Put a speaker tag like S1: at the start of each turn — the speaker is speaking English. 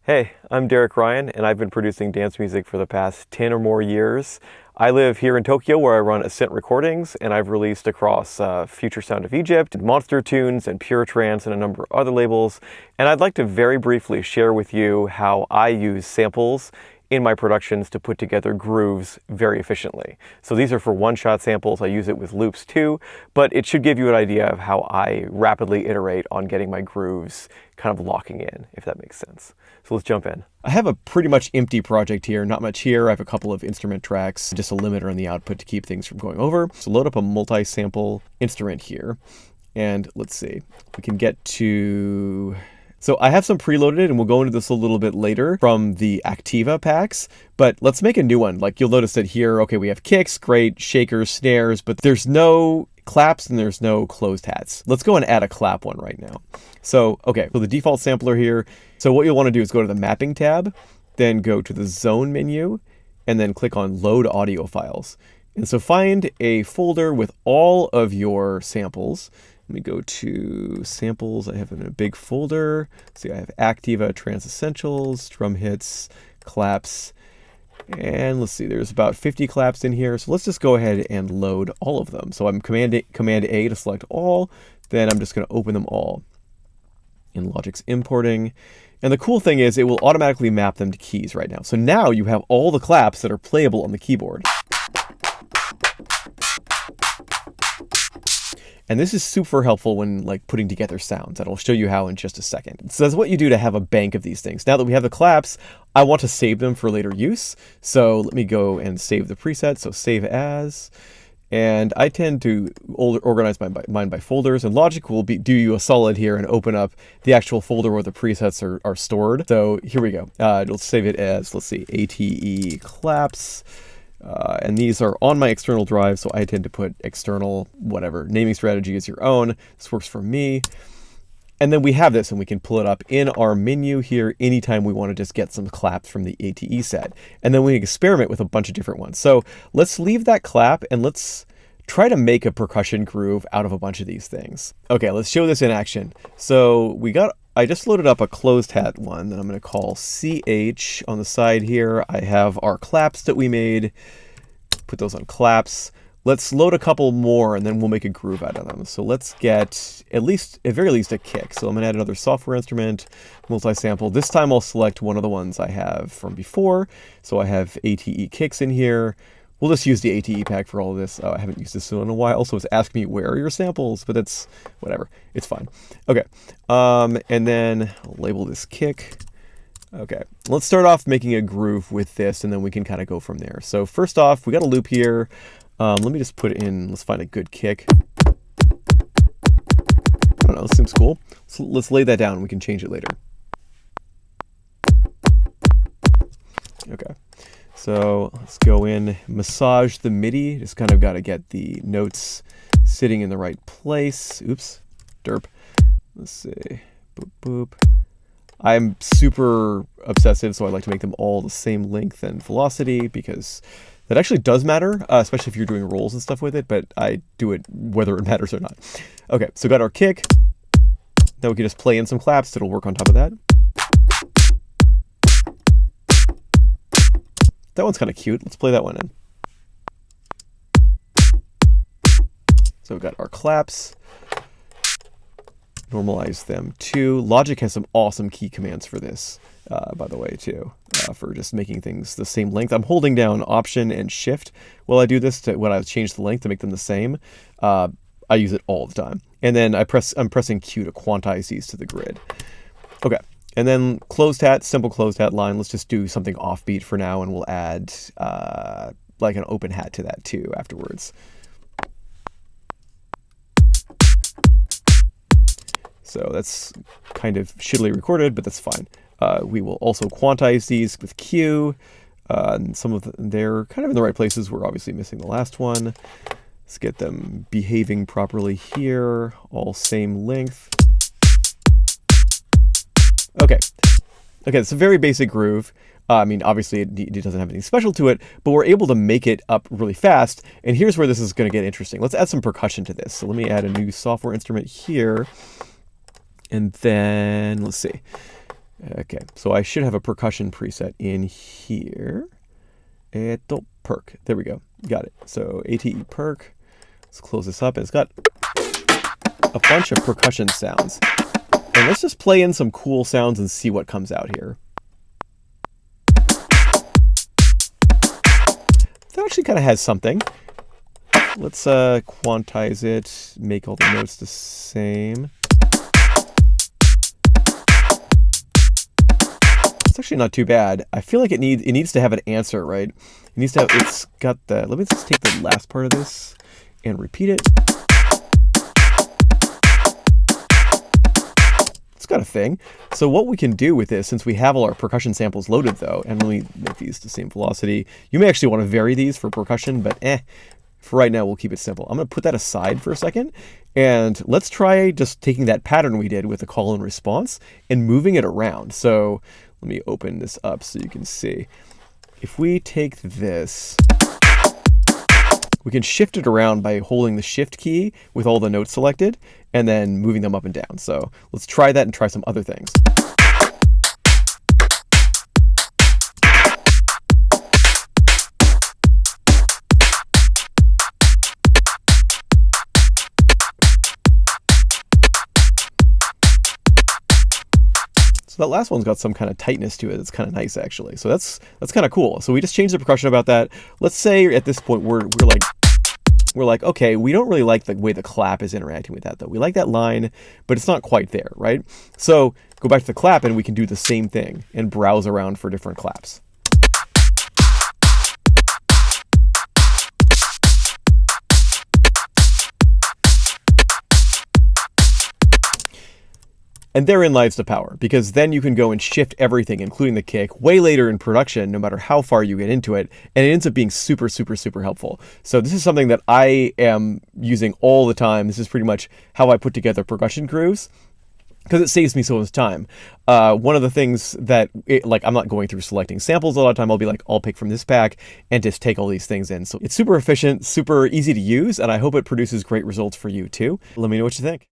S1: Hey, I'm Derek Ryan, and I've been producing dance music for the past 10 or more years. I live here in Tokyo where I run Ascent Recordings, and I've released across Future Sound of Egypt, Monster Tunes, and Pure Trance, and a number of other labels. And I'd like to very briefly share with you how I use samples in my productions to put together grooves very efficiently. So these are for one-shot samples. I use it with loops too, but it should give you an idea of how I rapidly iterate on getting my grooves kind of locking in, if that makes sense. So let's jump in. I have a pretty much empty project here, not much here. I have a couple of instrument tracks, just a limiter on the output to keep things from going over. So load up a multi-sample instrument here, and let's see, we can get to... So I have some preloaded, and we'll go into this a little bit later from the Activa packs, but let's make a new one. Like you'll notice that here, okay, we have kicks, great, shakers, snares, but there's no claps and there's no closed hats. Let's go and add a clap one right now. So, okay, so the default sampler here. So what you'll want to do is go to the mapping tab, then go to the zone menu, and then click on load audio files. And so find a folder with all of your samples. Let me go to samples. I have in a big folder. See, I have Activa, Trance Essentials, drum hits, claps, and let's see, there's about 50 claps in here. So let's just go ahead and load all of them. So I'm Command A to select all. Then I'm just going to open them all. And Logic's importing. And the cool thing is it will automatically map them to keys right now. So now you have all the claps that are playable on the keyboard. And this is super helpful when like putting together sounds, and I'll show you how in just a second. So that's what you do to have a bank of these things. Now that we have the claps, I want to save them for later use. So let me go and save the preset. So save as, and I tend to organize mine by folders, and Logic will do you a solid here and open up the actual folder where the presets are stored. So here we go. Let's save it as, let's see, ATE claps. And these are on my external drive, so I tend to put external, whatever. Naming strategy is your own. This works for me. And then we have this, and we can pull it up in our menu here anytime we want to just get some claps from the ATE set. And then we experiment with a bunch of different ones. So let's leave that clap, and let's try to make a percussion groove out of a bunch of these things. Okay, let's show this in action. So I just loaded up a closed hat one that I'm going to call CH. On the side here, I have our claps that we made. Put those on claps. Let's load a couple more, and then we'll make a groove out of them. So let's get at very least a kick. So I'm going to add another software instrument, multi-sample. This time I'll select one of the ones I have from before. So I have ATE kicks in here. We'll just use the ATE pack for all of this. I haven't used this in a while, so it's asking me where are your samples, but that's whatever. It's fine. Okay, and then I'll label this kick. Okay, let's start off making a groove with this, and then we can kind of go from there. So first off, we got a loop here. Let me just put in, let's find a good kick. I don't know, this seems cool. So let's lay that down, we can change it later. Okay. So let's go in, massage the MIDI. Just kind of got to get the notes sitting in the right place. Oops, derp. Let's see, boop, boop. I'm super obsessive, so I like to make them all the same length and velocity because that actually does matter, especially if you're doing rolls and stuff with it, but I do it whether it matters or not. Okay, so got our kick. Now we can just play in some claps that'll work on top of that. That one's kind of cute. Let's play that one in. So we've got our claps. Normalize them too. Logic has some awesome key commands for this, by the way, too, for just making things the same length. I'm holding down Option and Shift while I do this when I change the length to make them the same. I use it all the time. And then I'm pressing Q to quantize these to the grid. Okay. And then closed hat, simple closed hat line. Let's just do something offbeat for now, and we'll add like an open hat to that too afterwards. So that's kind of shittily recorded, but that's fine. We will also quantize these with Q. And some of them, they're kind of in the right places. We're obviously missing the last one. Let's get them behaving properly here. All same length. Okay, it's a very basic groove. I mean, obviously it doesn't have anything special to it, but we're able to make it up really fast. And here's where this is going to get interesting. Let's add some percussion to this. So let me add a new software instrument here. And then, let's see. Okay, so I should have a percussion preset in here. Perk. There we go. Got it. So ATE perk. Let's close this up. And it's got a bunch of percussion sounds. And let's just play in some cool sounds and see what comes out here. That actually kind of has something. Let's quantize it, make all the notes the same. It's actually not too bad. I feel like it needs to have an answer, right? It needs to have, it's got the, let me just take the last part of this and repeat it. It's got a thing. So what we can do with this, since we have all our percussion samples loaded though, and let me make these the same velocity. You may actually want to vary these for percussion, but for right now, we'll keep it simple. I'm going to put that aside for a second, and let's try just taking that pattern we did with the call and response and moving it around. So let me open this up so you can see. If we take this, we can shift it around by holding the shift key with all the notes selected and then moving them up and down. So let's try that and try some other things. So that last one's got some kind of tightness to it. It's kind of nice, actually. So that's kind of cool. So we just changed the percussion about that. Let's say at this point we're like, okay, we don't really like the way the clap is interacting with that, though. We like that line, but it's not quite there, right? So go back to the clap, and we can do the same thing and browse around for different claps. And therein lies the power, because then you can go and shift everything, including the kick, way later in production, no matter how far you get into it, and it ends up being super, super, super helpful. So this is something that I am using all the time. This is pretty much how I put together percussion grooves, because it saves me so much time. One of the things that, I'm not going through selecting samples a lot of time. I'll be like, I'll pick from this pack and just take all these things in. So it's super efficient, super easy to use, and I hope it produces great results for you too. Let me know what you think.